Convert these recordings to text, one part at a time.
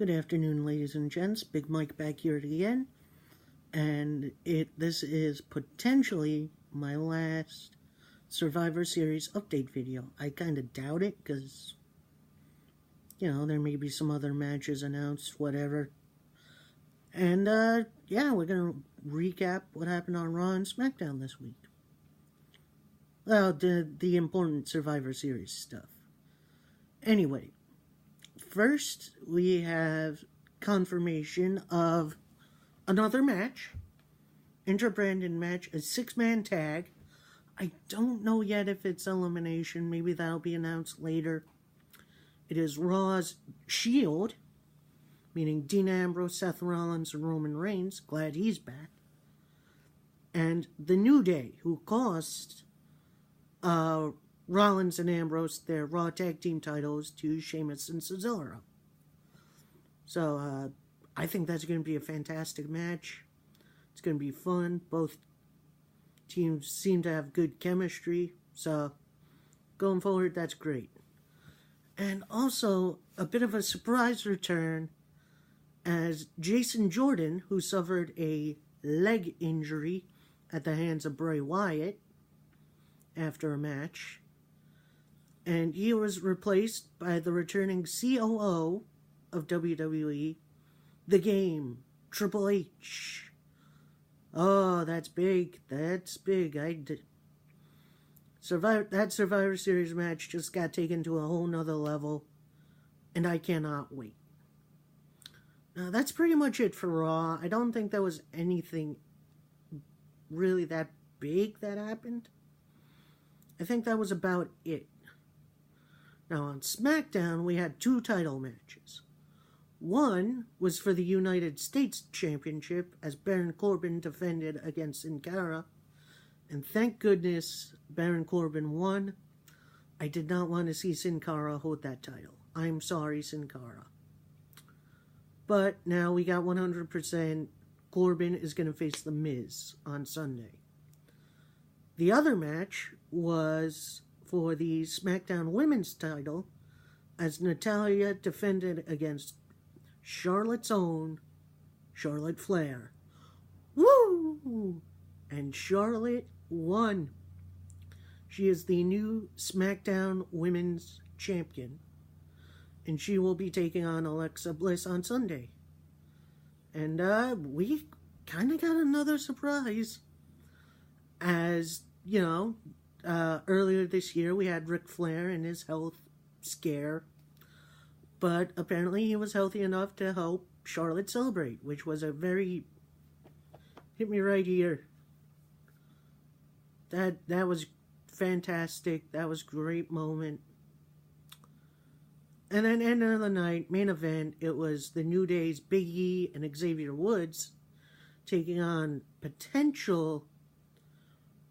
Good afternoon, ladies and gents. Big Mike back here again. And this is potentially my last Survivor Series update video. I kind of doubt it because, there may be some other matches announced, whatever. And, we're going to recap what happened on Raw and SmackDown this week. Well, the important Survivor Series stuff. Anyway, first we have confirmation of another match, inter-branded match, a 6-man tag. I don't know yet if it's elimination. Maybe that'll be announced later. It is Raw's Shield, meaning Dean Ambrose, Seth Rollins, and Roman Reigns. Glad he's back. And the New Day, who cost Rollins and Ambrose their Raw Tag Team titles to Sheamus and Cesaro. So, I think that's going to be a fantastic match. It's going to be fun. Both teams seem to have good chemistry. So, going forward, that's great. And also, a bit of a surprise return as Jason Jordan, who suffered a leg injury at the hands of Bray Wyatt after a match. And he was replaced by the returning COO of WWE, The Game, Triple H. Oh, that's big. That's big. That Survivor Series match just got taken to a whole nother level, and I cannot wait. Now, that's pretty much it for Raw. I don't think there was anything really that big that happened. I think that was about it. Now, on SmackDown, we had 2 title matches. One was for the United States Championship, as Baron Corbin defended against Sin Cara. And thank goodness Baron Corbin won. I did not want to see Sin Cara hold that title. I'm sorry, Sin Cara. But now we got 100%. Corbin is going to face The Miz on Sunday. The other match was for the SmackDown Women's title, as Natalya defended against Charlotte's own Charlotte Flair. Woo! And Charlotte won. She is the new SmackDown Women's Champion, and she will be taking on Alexa Bliss on Sunday. And we kind of got another surprise, as, earlier this year we had Ric Flair and his health scare, but apparently he was healthy enough to help Charlotte celebrate, which was a very, hit me right here, that was fantastic. That was a great moment. And then end of the night, main event, it was the New Day's Big E and Xavier Woods taking on potential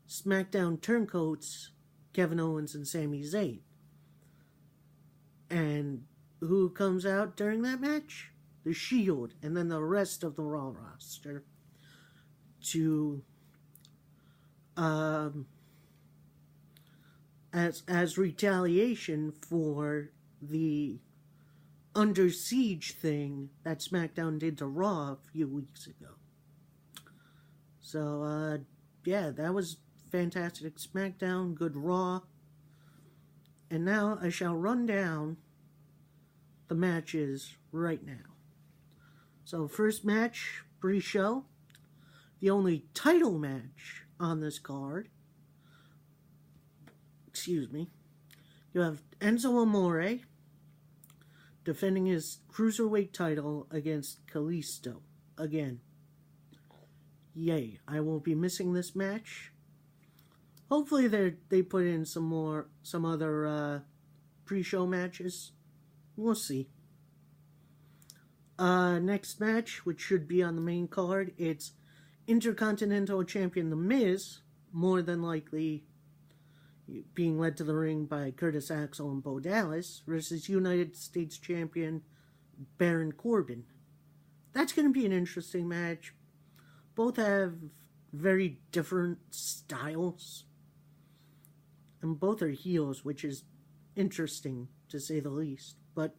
SmackDown turncoats, Kevin Owens and Sami Zayn. And who comes out during that match? The Shield, and then the rest of the Raw roster to as retaliation for the Under Siege thing that SmackDown did to Raw a few weeks ago. So, that was fantastic SmackDown, good Raw. And now I shall run down the matches right now. So, first match, pre-show. The only title match on this card. You have Enzo Amore defending his Cruiserweight title against Kalisto again. Yay, I will be missing this match. Hopefully they put in some other pre-show matches. We'll see. Next match, which should be on the main card, it's Intercontinental Champion The Miz, more than likely being led to the ring by Curtis Axel and Bo Dallas, versus United States Champion Baron Corbin. That's going to be an interesting match. Both have very different styles. And both are heels, which is interesting, to say the least. But,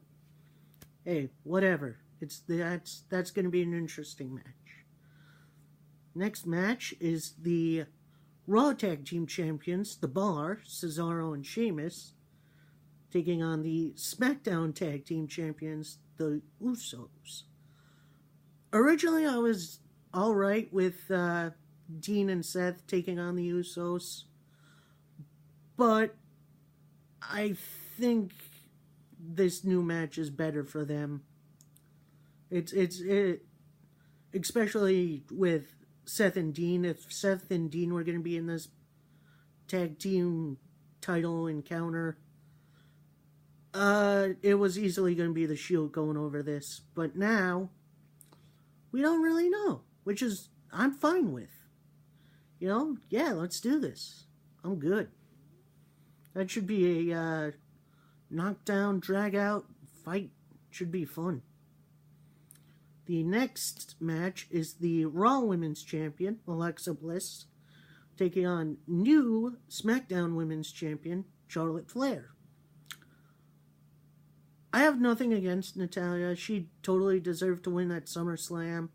hey, whatever. That's going to be an interesting match. Next match is the Raw Tag Team Champions, The Bar, Cesaro and Sheamus, taking on the SmackDown Tag Team Champions, the Usos. Originally, I was alright with Dean and Seth taking on the Usos, but I think this new match is better for them. Especially with Seth and Dean. If Seth and Dean were going to be in this tag team title encounter, it was easily going to be the Shield going over this. But now, we don't really know, which is I'm fine with. You know, yeah, let's do this. I'm good. That should be a knockdown, drag out fight. Should be fun. The next match is the Raw Women's Champion, Alexa Bliss, taking on new SmackDown Women's Champion, Charlotte Flair. I have nothing against Natalya. She totally deserved to win at SummerSlam.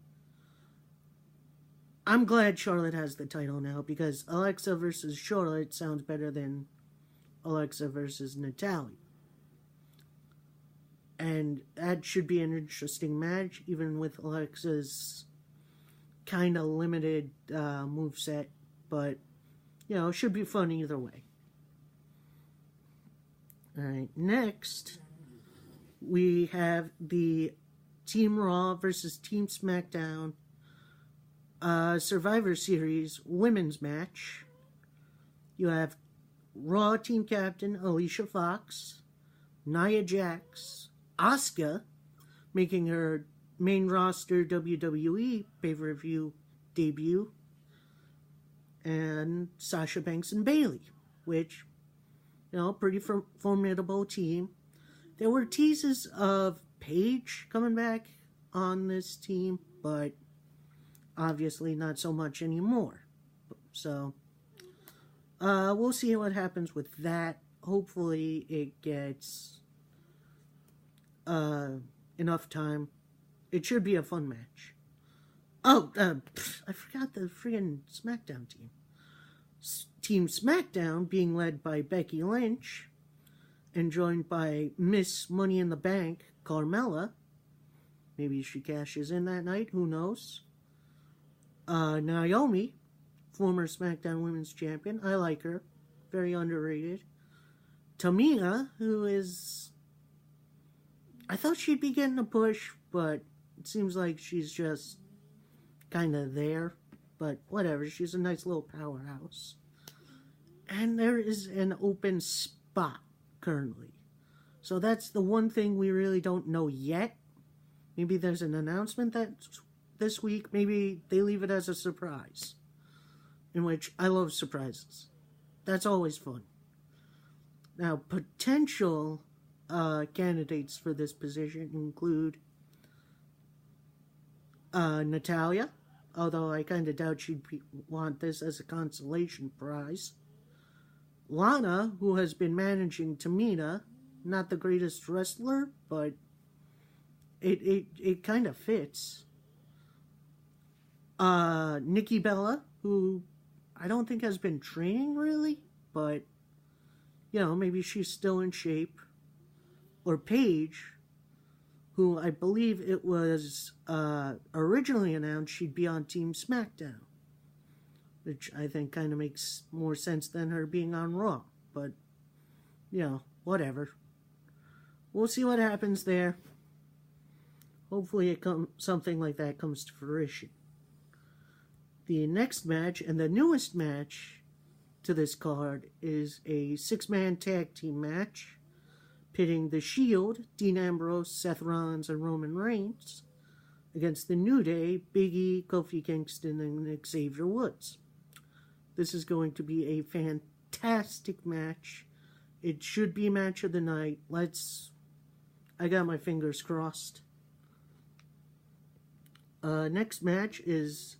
I'm glad Charlotte has the title now because Alexa versus Charlotte sounds better than Alexa versus Natalya. And that should be an interesting match, even with Alexa's kind of limited moveset. But, you know, it should be fun either way. Alright, next, we have the Team Raw versus Team SmackDown Survivor Series women's match. You have Raw Team Captain Alicia Fox, Nia Jax, Asuka making her main roster WWE pay-per-view debut, and Sasha Banks and Bayley, which, you know, pretty formidable team. There were teases of Paige coming back on this team, but obviously not so much anymore. So, we'll see what happens with that. Hopefully it gets enough time. It should be a fun match. Oh, I forgot the friggin' SmackDown team. Team SmackDown being led by Becky Lynch and joined by Miss Money in the Bank, Carmella. Maybe she cashes in that night, who knows. Naomi, former SmackDown Women's Champion. I like her. Very underrated. Tamina, who is... I thought she'd be getting a push, but it seems like she's just kind of there. But whatever, she's a nice little powerhouse. And there is an open spot currently. So that's the one thing we really don't know yet. Maybe there's an announcement that this week. Maybe they leave it as a surprise. In which I love surprises. That's always fun. Now, potential candidates for this position include Natalya, although I kind of doubt she'd want this as a consolation prize. Lana, who has been managing Tamina, not the greatest wrestler, but it kind of fits. Nikki Bella, who I don't think has been training really, but, you know, maybe she's still in shape. Or Paige, who I believe it was originally announced she'd be on Team SmackDown, which I think kind of makes more sense than her being on Raw. But, you know, whatever. We'll see what happens there. Hopefully something like that comes to fruition. The next match, and the newest match to this card, is a 6-man tag team match pitting The Shield, Dean Ambrose, Seth Rollins, and Roman Reigns against the New Day, Big E, Kofi Kingston, and Xavier Woods. This is going to be a fantastic match. It should be match of the night. I got my fingers crossed. Next match is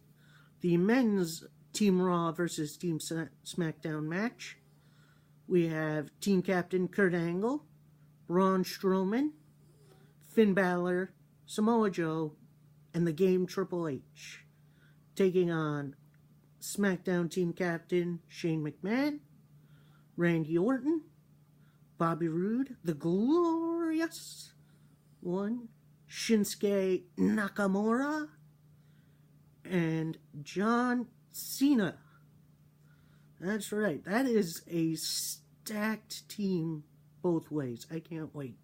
the men's Team Raw versus Team SmackDown match. We have Team Captain Kurt Angle, Braun Strowman, Finn Balor, Samoa Joe, and the Game Triple H, taking on SmackDown Team Captain Shane McMahon, Randy Orton, Bobby Roode, the Glorious One, Shinsuke Nakamura, and John Cena. That's right. That is a stacked team both ways. I can't wait.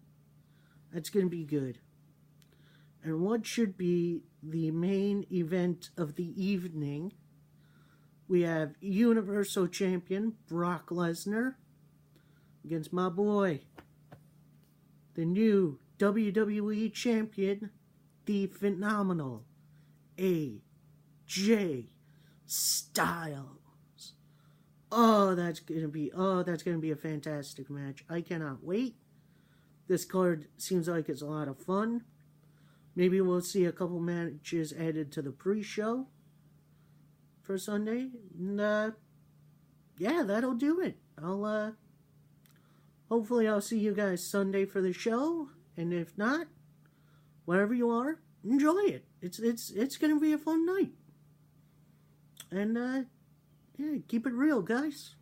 That's going to be good. And what should be the main event of the evening? We have Universal Champion Brock Lesnar against my boy, the new WWE Champion, the phenomenal AJ Styles. That's gonna be a fantastic match. I cannot wait. This card seems like it's a lot of fun. Maybe we'll see a couple matches added to the pre-show for Sunday. And, yeah, that'll do it. Hopefully I'll see you guys Sunday for the show. And if not, wherever you are, enjoy it. It's gonna be a fun night. And, yeah, keep it real, guys.